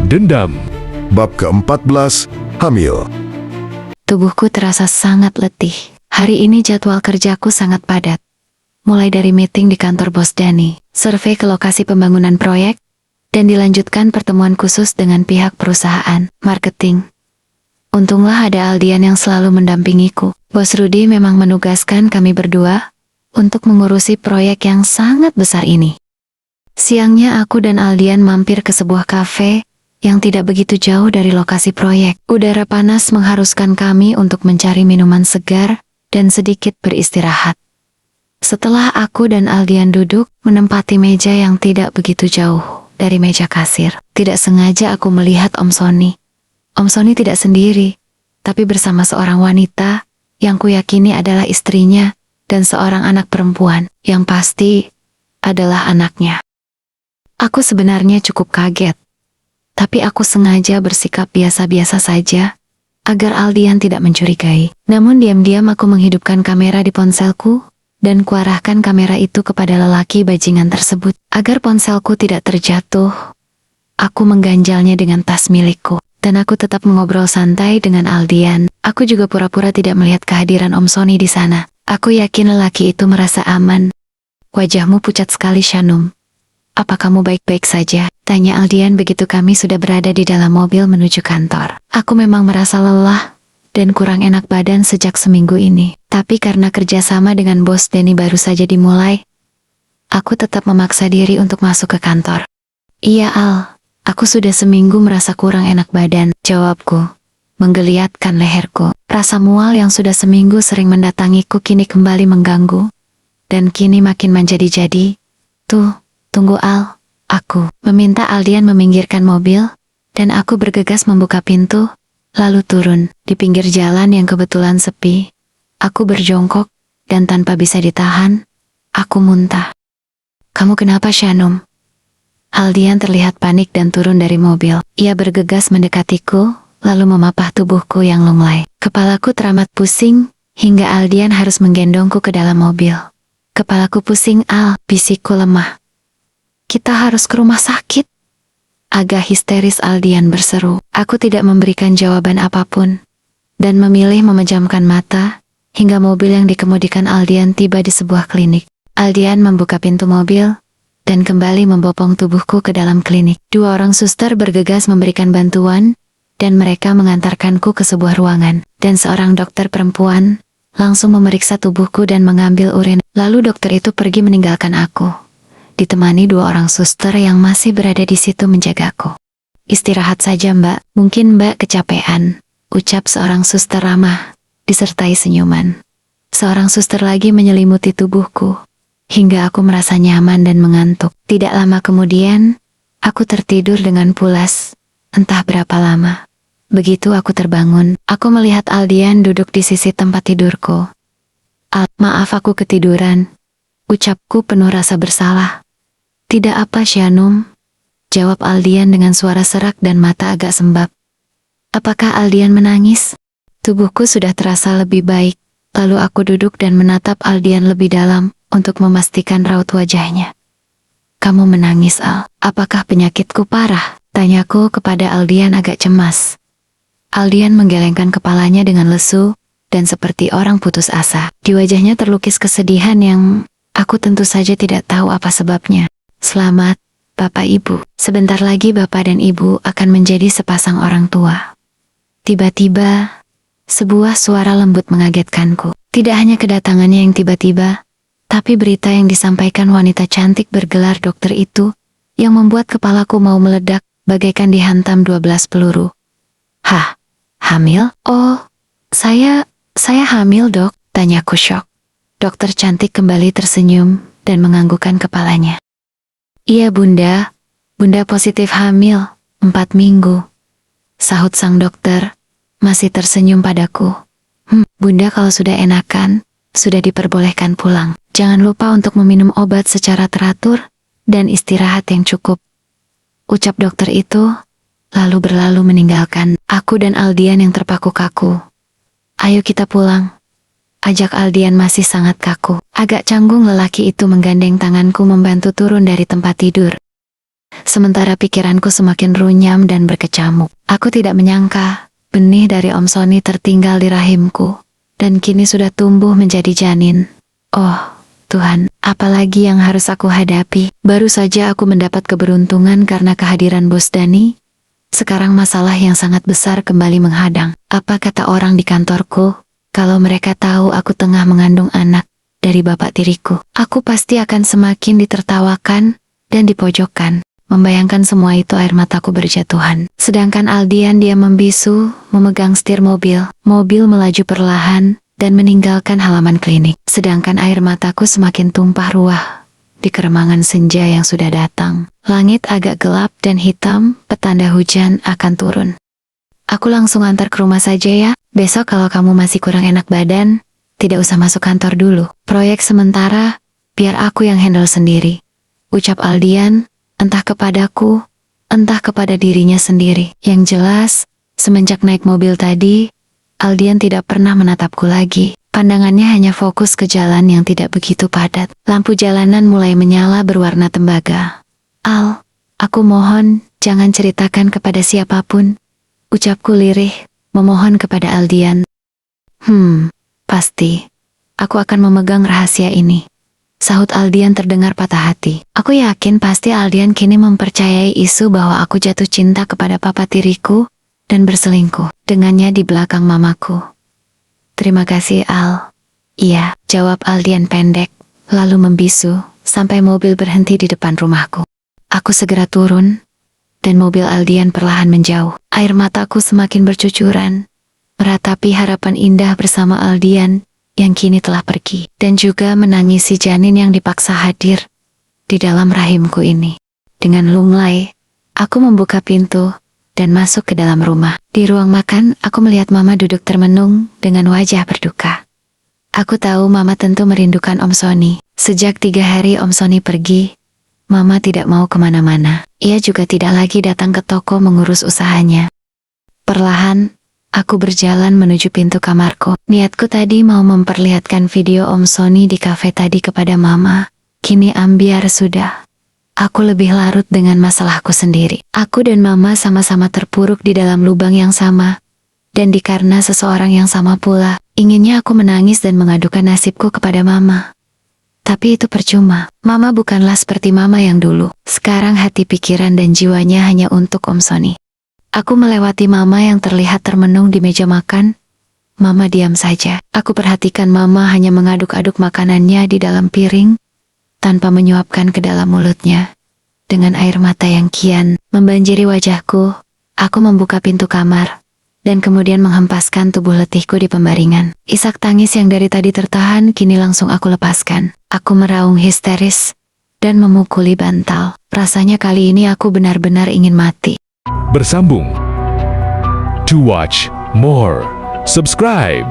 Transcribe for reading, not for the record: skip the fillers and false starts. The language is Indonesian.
dendam. Bab ke-14, Hamil. Tubuhku terasa sangat letih. Hari ini jadwal kerjaku sangat padat. Mulai dari meeting di kantor bos Dani, survei ke lokasi pembangunan proyek, dan dilanjutkan pertemuan khusus dengan pihak perusahaan, marketing. Untunglah ada Aldian yang selalu mendampingiku. Bos Rudi memang menugaskan kami berdua untuk mengurusi proyek yang sangat besar ini. Siangnya aku dan Aldian mampir ke sebuah kafe yang tidak begitu jauh dari lokasi proyek. Udara panas mengharuskan kami untuk mencari minuman segar dan sedikit beristirahat. Setelah aku dan Aldian duduk menempati meja yang tidak begitu jauh dari meja kasir, tidak sengaja aku melihat Om Sony. Om Sony tidak sendiri, tapi bersama seorang wanita yang kuyakini adalah istrinya dan seorang anak perempuan yang pasti adalah anaknya. Aku sebenarnya cukup kaget, tapi aku sengaja bersikap biasa-biasa saja agar Aldian tidak mencurigai. Namun diam-diam aku menghidupkan kamera di ponselku dan kuarahkan kamera itu kepada lelaki bajingan tersebut. Agar ponselku tidak terjatuh, aku mengganjalnya dengan tas milikku. Dan aku tetap mengobrol santai dengan Aldian. Aku juga pura-pura tidak melihat kehadiran Om Sony di sana. Aku yakin lelaki itu merasa aman. Wajahmu pucat sekali, Shanum. Apa kamu baik-baik saja? Tanya Aldian begitu kami sudah berada di dalam mobil menuju kantor. Aku memang merasa lelah dan kurang enak badan sejak seminggu ini. Tapi karena kerjasama dengan bos Denny baru saja dimulai, aku tetap memaksa diri untuk masuk ke kantor. Iya Al, aku sudah seminggu merasa kurang enak badan, jawabku, menggeliatkan leherku. Rasa mual yang sudah seminggu sering mendatangiku kini kembali mengganggu, dan kini makin menjadi-jadi. Tunggu Al, aku meminta Aldian meminggirkan mobil, dan aku bergegas membuka pintu, lalu turun. Di pinggir jalan yang kebetulan sepi, aku berjongkok, dan tanpa bisa ditahan, aku muntah. Kamu kenapa, Shanum? Aldian terlihat panik dan turun dari mobil. Ia bergegas mendekatiku, lalu memapah tubuhku yang lunglai. Kepalaku teramat pusing, hingga Aldian harus menggendongku ke dalam mobil. Kepalaku pusing Al, bisikku lemah. Kita harus ke rumah sakit. Agak histeris Aldian berseru. Aku tidak memberikan jawaban apapun, dan memilih memejamkan mata, hingga mobil yang dikemudikan Aldian tiba di sebuah klinik. Aldian membuka pintu mobil, dan kembali membopong tubuhku ke dalam klinik. Dua orang suster bergegas memberikan bantuan, dan mereka mengantarkanku ke sebuah ruangan. Dan seorang dokter perempuan langsung memeriksa tubuhku dan mengambil urin. Lalu dokter itu pergi meninggalkan aku, ditemani dua orang suster yang masih berada di situ menjagaku. Istirahat saja Mbak, mungkin Mbak kecapean, ucap seorang suster ramah, disertai senyuman. Seorang suster lagi menyelimuti tubuhku, hingga aku merasa nyaman dan mengantuk. Tidak lama kemudian, aku tertidur dengan pulas, entah berapa lama. Begitu aku terbangun, aku melihat Aldian duduk di sisi tempat tidurku. Al, maaf aku ketiduran, ucapku penuh rasa bersalah. Tidak apa Shanum, jawab Aldian dengan suara serak dan mata agak sembab. Apakah Aldian menangis? Tubuhku sudah terasa lebih baik, lalu aku duduk dan menatap Aldian lebih dalam untuk memastikan raut wajahnya. Kamu menangis Al, apakah penyakitku parah? Tanyaku kepada Aldian agak cemas. Aldian menggelengkan kepalanya dengan lesu, dan seperti orang putus asa. Di wajahnya terlukis kesedihan yang aku tentu saja tidak tahu apa sebabnya. Selamat, Bapak Ibu. Sebentar lagi Bapak dan Ibu akan menjadi sepasang orang tua. Tiba-tiba, sebuah suara lembut mengagetkanku. Tidak hanya kedatangannya yang tiba-tiba, tapi berita yang disampaikan wanita cantik bergelar dokter itu, yang membuat kepalaku mau meledak, bagaikan dihantam 12 peluru. Hah? Hamil? Oh, saya hamil dok, tanyaku syok. Dokter cantik kembali tersenyum dan menganggukkan kepalanya. Iya bunda positif hamil, 4 minggu. Sahut sang dokter, masih tersenyum padaku. Bunda kalau sudah enakan, sudah diperbolehkan pulang. Jangan lupa untuk meminum obat secara teratur dan istirahat yang cukup, ucap dokter itu, lalu berlalu meninggalkan aku dan Aldian yang terpaku kaku. Ayo kita pulang, ajak Aldian masih sangat kaku. Agak canggung lelaki itu menggandeng tanganku membantu turun dari tempat tidur. sementara pikiranku semakin runyam dan berkecamuk. Aku tidak menyangka benih dari Om Sony tertinggal di rahimku, dan kini sudah tumbuh menjadi janin. Oh, Tuhan, apalagi yang harus aku hadapi? Baru saja aku mendapat keberuntungan karena kehadiran Bos Dani. Sekarang masalah yang sangat besar kembali menghadang. Apa kata orang di kantorku? Kalau mereka tahu aku tengah mengandung anak dari bapak tiriku, aku pasti akan semakin ditertawakan dan dipojokkan. Membayangkan semua itu air mataku berjatuhan. Sedangkan Aldian dia membisu, memegang setir mobil. Mobil melaju perlahan dan meninggalkan halaman klinik. Sedangkan air mataku semakin tumpah ruah di keremangan senja yang sudah datang. Langit agak gelap dan hitam, petanda hujan akan turun. Aku langsung antar ke rumah saja ya. Besok kalau kamu masih kurang enak badan, tidak usah masuk kantor dulu. Proyek sementara, biar aku yang handle sendiri. Ucap Aldian, entah kepadaku, entah kepada dirinya sendiri. Yang jelas, semenjak naik mobil tadi, Aldian tidak pernah menatapku lagi. Pandangannya hanya fokus ke jalan yang tidak begitu padat. Lampu jalanan mulai menyala berwarna tembaga. Al, aku mohon, jangan ceritakan kepada siapapun. Ucapku lirih, memohon kepada Aldian. Pasti. Aku akan memegang rahasia ini. Sahut Aldian terdengar patah hati. Aku yakin pasti Aldian kini mempercayai isu bahwa aku jatuh cinta kepada papa tiriku dan berselingkuh dengannya di belakang mamaku. Terima kasih Al. Iya, jawab Aldian pendek, lalu membisu sampai mobil berhenti di depan rumahku. Aku segera turun, dan mobil Aldian perlahan menjauh. Air mataku semakin bercucuran, meratapi harapan indah bersama Aldian yang kini telah pergi, dan juga menangisi janin yang dipaksa hadir di dalam rahimku ini. Dengan lunglai, aku membuka pintu dan masuk ke dalam rumah. Di ruang makan, aku melihat Mama duduk termenung dengan wajah berduka. Aku tahu Mama tentu merindukan Om Sony. Sejak 3 hari Om Sony pergi, Mama tidak mau kemana-mana. Ia juga tidak lagi datang ke toko mengurus usahanya. Perlahan, aku berjalan menuju pintu kamarku. Niatku tadi mau memperlihatkan video Om Sony di kafe tadi kepada Mama. Kini ambiar sudah. Aku lebih larut dengan masalahku sendiri. Aku dan Mama sama-sama terpuruk di dalam lubang yang sama. Dan dikarena seseorang yang sama pula, inginnya aku menangis dan mengadukan nasibku kepada Mama. Tapi itu percuma. Mama bukanlah seperti Mama yang dulu. Sekarang hati, pikiran, dan jiwanya hanya untuk Om Sony. Aku melewati Mama yang terlihat termenung di meja makan. Mama diam saja. Aku perhatikan Mama hanya mengaduk-aduk makanannya di dalam piring, tanpa menyuapkan ke dalam mulutnya. Dengan air mata yang kian membanjiri wajahku, aku membuka pintu kamar, dan kemudian menghempaskan tubuh letihku di pembaringan. Isak tangis yang dari tadi tertahan, kini langsung aku lepaskan. Aku meraung histeris, dan memukuli bantal. Rasanya kali ini aku benar-benar ingin mati. Bersambung. To watch more, subscribe.